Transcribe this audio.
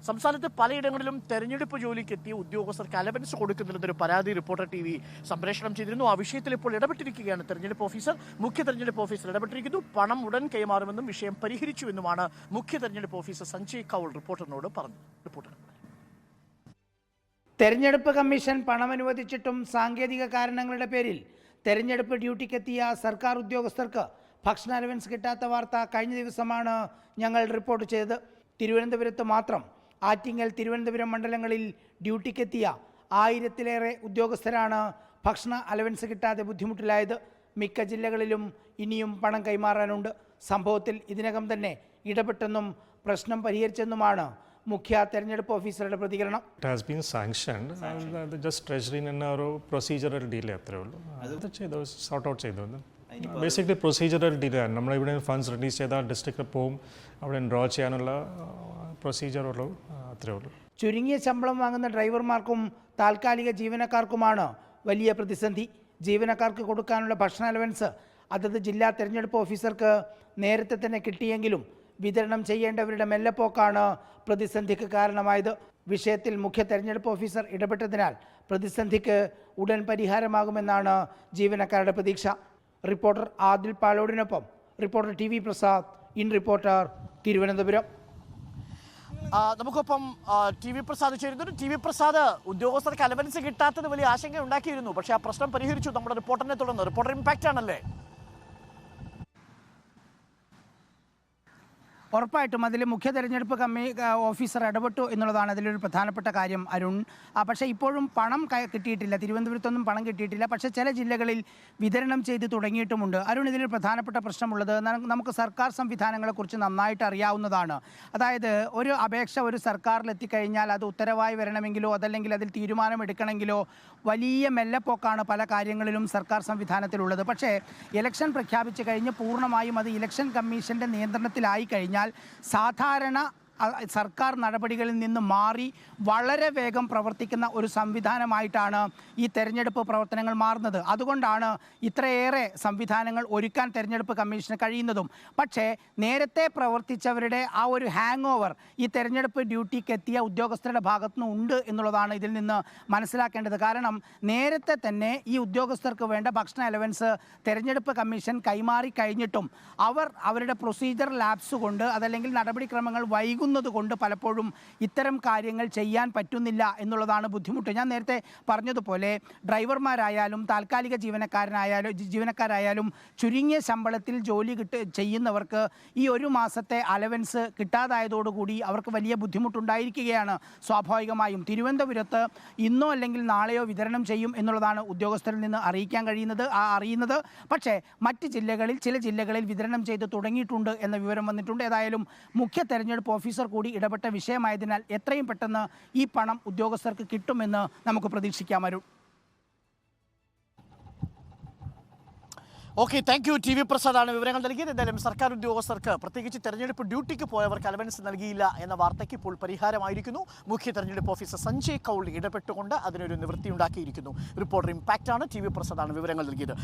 സംസ്ഥാനത്ത് പലയിടങ്ങളിലും തെരഞ്ഞെടുപ്പ് ജോലിക്ക് എത്തിയ ഉദ്യോഗസ്ഥർക്ക് അലവൻസ് കൊടുക്കുന്നില്ലെന്നൊരു പരാതി റിപ്പോർട്ടർ TV സംപ്രേഷണം ചെയ്തിരുന്നു. ആ വിഷയത്തിൽ ഇപ്പോൾ ഇടപെട്ടിരിക്കുകയാണ് തെരഞ്ഞെടുപ്പ് ഓഫീസർ. മുഖ്യ തെരഞ്ഞെടുപ്പ് ഓഫീസർ ഇടപെട്ടിരിക്കുന്നു. പണം ഉടൻ കൈമാറുമെന്നും വിഷയം പരിഹരിച്ചുവെന്നുമാണ് മുഖ്യ തെരഞ്ഞെടുപ്പ് ഓഫീസർ സഞ്ജയ് കൗൾ റിപ്പോർട്ടറിനോട് പറഞ്ഞു. തെരഞ്ഞെടുപ്പ് കമ്മീഷൻ പണം അനുവദിച്ചിട്ടും സാങ്കേതിക കാരണങ്ങളുടെ പേരിൽ തെരഞ്ഞെടുപ്പ് ഡ്യൂട്ടിക്കെത്തിയ സർക്കാർ ഉദ്യോഗസ്ഥർക്ക് ഭക്ഷണ അലവൻസ് കിട്ടാത്ത വാർത്ത കഴിഞ്ഞ ദിവസമാണ് ഞങ്ങൾ റിപ്പോർട്ട് ചെയ്തത്. തിരുവനന്തപുരത്ത് മാത്രം ആറ്റിങ്ങൽ, തിരുവനന്തപുരം മണ്ഡലങ്ങളിൽ ഡ്യൂട്ടിക്കെത്തിയ 1000-ലേറെ ഉദ്യോഗസ്ഥരാണ് ഭക്ഷണ അലവൻസ് കിട്ടാതെ ബുദ്ധിമുട്ടിലായത്. മിക്ക ജില്ലകളിലും ഇനിയും പണം കൈമാറാനുണ്ട്. സംഭവത്തിൽ ഇതിനകം തന്നെ ഇടപെട്ടെന്നും പ്രശ്നം പരിഹരിച്ചെന്നുമാണ് മുഖ്യ തെരഞ്ഞെടുപ്പ് ഓഫീസറുടെ പ്രതികരണം. It has been sanctioned. Just treasury ഒരു പ്രൊസീജറൽ ഡിലേ അത്രേ ഉള്ളൂ. അത് ചെയ്തു, സോർട്ട് ഔട്ട് ചെയ്തു. ബേസിക്കലി പ്രൊസീജറൽ ഡിലേ ആണ്. നമ്മളിവിടെ ഫണ്ട്സ് റിലീസ് ചെയ്താൽ ഡിസ്ട്രിക്റ്റിൽ പോവും, അവിടെ ഡ്രോ ചെയ്യാനുള്ള പ്രൊസീജറുള്ളൂ, അത്രേ ഉള്ളൂ. ചുരുങ്ങിയ ശമ്പളം വാങ്ങുന്ന ഡ്രൈവർമാർക്കും താൽക്കാലിക ജീവനക്കാർക്കുമാണ് വലിയ പ്രതിസന്ധി. ജീവനക്കാർക്ക് കൊടുക്കാനുള്ള ഭക്ഷണ അലവൻസ് അതത് ജില്ലാ തെരഞ്ഞെടുപ്പ് ഓഫീസർക്ക് നേരത്തെ തന്നെ കിട്ടിയെങ്കിലും വിതരണം ചെയ്യേണ്ടവരുടെ മെല്ലെപ്പോക്കാണ് പ്രതിസന്ധിക്ക് കാരണമായത്. വിഷയത്തിൽ മുഖ്യ തെരഞ്ഞെടുപ്പ് ഓഫീസർ ഇടപെട്ടതിനാൽ പ്രതിസന്ധിക്ക് ഉടൻ പരിഹാരമാകുമെന്നാണ് ജീവനക്കാരുടെ പ്രതീക്ഷ. റിപ്പോർട്ടർ ആദിൽ പാലോടിനൊപ്പം reporter TV Prasad, in reporter, Thiruvananthapuram. നമുക്കൊപ്പം TV പ്രസാദ് ചേരുന്നു. TV പ്രസാദ്, ഉദ്യോഗസ്ഥർക്ക് അലവൻസ് കിട്ടാത്തത് വലിയ ആശങ്ക ഉണ്ടാക്കിയിരുന്നു. പക്ഷേ ആ പ്രശ്നം പരിഹരിച്ചു നമ്മുടെ റിപ്പോർട്ടറിനെ തുടർന്ന്. റിപ്പോർട്ടർ ഇമ്പാക്റ്റ് ആണല്ലേ? ഉറപ്പായിട്ടും അതിൽ മുഖ്യ തെരഞ്ഞെടുപ്പ് ഓഫീസർ ഇടപെട്ടു എന്നുള്ളതാണ് അതിലൊരു പ്രധാനപ്പെട്ട കാര്യം, അരുൺ. പക്ഷേ ഇപ്പോഴും പണം കിട്ടിയിട്ടില്ല. തിരുവനന്തപുരത്തൊന്നും പണം കിട്ടിയിട്ടില്ല. പക്ഷേ ചില ജില്ലകളിൽ വിതരണം ചെയ്ത് തുടങ്ങിയിട്ടുമുണ്ട്. അരുൺ, ഇതിലൊരു പ്രധാനപ്പെട്ട പ്രശ്നമുള്ളത് നമുക്ക് സർക്കാർ സംവിധാനങ്ങളെക്കുറിച്ച് നന്നായിട്ട് അറിയാവുന്നതാണ്. അതായത് ഒരു അപേക്ഷ ഒരു സർക്കാരിലെത്തിക്കഴിഞ്ഞാൽ അത് ഉത്തരവായി വരണമെങ്കിലോ അതല്ലെങ്കിൽ അതിൽ തീരുമാനമെടുക്കണമെങ്കിലോ വലിയ മെല്ലെപ്പോക്കാണ് പല കാര്യങ്ങളിലും സർക്കാർ സംവിധാനത്തിലുള്ളത്. പക്ഷേ ഇലക്ഷൻ പ്രഖ്യാപിച്ചു കഴിഞ്ഞ് പൂർണ്ണമായും അത് ഇലക്ഷൻ കമ്മീഷൻ്റെ നിയന്ത്രണത്തിലായി കഴിഞ്ഞാൽ സാധാരണ സർക്കാർ നടപടികളിൽ നിന്ന് മാറി വളരെ വേഗം പ്രവർത്തിക്കുന്ന ഒരു സംവിധാനമായിട്ടാണ് ഈ തെരഞ്ഞെടുപ്പ് പ്രവർത്തനങ്ങൾ മാറുന്നത്. അതുകൊണ്ടാണ് ഇത്രയേറെ സംവിധാനങ്ങൾ ഒരുക്കാൻ തെരഞ്ഞെടുപ്പ് കമ്മീഷന് കഴിയുന്നതും. പക്ഷേ നേരത്തെ പ്രവർത്തിച്ചവരുടെ ആ ഒരു ഹാങ് ഓവർ ഈ തെരഞ്ഞെടുപ്പ് ഡ്യൂട്ടിക്ക് എത്തിയ ഉദ്യോഗസ്ഥരുടെ ഭാഗത്തുനിന്ന് ഉണ്ട് എന്നുള്ളതാണ് ഇതിൽ നിന്ന് മനസ്സിലാക്കേണ്ടത്. കാരണം നേരത്തെ തന്നെ ഈ ഉദ്യോഗസ്ഥർക്ക് വേണ്ട ഭക്ഷണ അലവൻസ് തെരഞ്ഞെടുപ്പ് കമ്മീഷൻ കൈമാറി കഴിഞ്ഞിട്ടും അവരുടെ പ്രൊസീജർ ലാപ്സ് കൊണ്ട് അതല്ലെങ്കിൽ നടപടിക്രമങ്ങൾ കൊണ്ട് പലപ്പോഴും ഇത്തരം കാര്യങ്ങൾ ചെയ്യാൻ പറ്റുന്നില്ല എന്നുള്ളതാണ് ബുദ്ധിമുട്ട്. ഞാൻ നേരത്തെ പറഞ്ഞതുപോലെ ഡ്രൈവർമാരായാലും താൽക്കാലിക ജീവനക്കാരായാലും ചുരുങ്ങിയ ശമ്പളത്തിൽ ജോലി ചെയ്യുന്നവർക്ക് ഈ ഒരു മാസത്തെ അലവൻസ് കിട്ടാതായതോടുകൂടി അവർക്ക് വലിയ ബുദ്ധിമുട്ടുണ്ടായിരിക്കുകയാണ്. സ്വാഭാവികമായും തിരുവനന്തപുരത്ത് ഇന്നോ അല്ലെങ്കിൽ നാളെയോ വിതരണം ചെയ്യും എന്നുള്ളതാണ് ഉദ്യോഗസ്ഥരിൽ നിന്ന് അറിയുന്നത്. പക്ഷേ മറ്റ് ജില്ലകളിൽ ചില ജില്ലകളിൽ വിതരണം ചെയ്ത് തുടങ്ങിയിട്ടുണ്ട് എന്ന വിവരം വന്നിട്ടുണ്ട്. ഏതായാലും മുഖ്യ തെരഞ്ഞെടുപ്പ് ഓഫീസർ കൂടി ഇടപെട്ട വിഷയമായതിനാൽ എത്രയും പെട്ടെന്ന് ഈ പണം ഉദ്യോഗസ്ഥർക്ക് കിട്ടുമെന്ന് നമുക്ക് പ്രതീക്ഷിക്കാം. Arun. Okay, thank you. TV പ്രസാദാണ് വിവരങ്ങൾ നൽകിയത്. എന്തായാലും സർക്കാർ ഉദ്യോഗസ്ഥർക്ക്, പ്രത്യേകിച്ച് തെരഞ്ഞെടുപ്പ് ഡ്യൂട്ടിക്ക് പോയവർക്ക് അലവൻസ് നൽകിയില്ല എന്ന വാർത്തയ്ക്ക് ഇപ്പോൾ പരിഹാരമായിരിക്കുന്നു. മുഖ്യ തെരഞ്ഞെടുപ്പ് ഓഫീസർ സഞ്ജയ് കൗൾ ഇടപെട്ടുകൊണ്ട് അതിനൊരു നിവൃത്തിയുണ്ടാക്കിയിരിക്കുന്നു. റിപ്പോർട്ടർ ഇമ്പാക്റ്റ് ആണ്. TV പ്രസാദാണ് വിവരങ്ങൾ നൽകിയത്.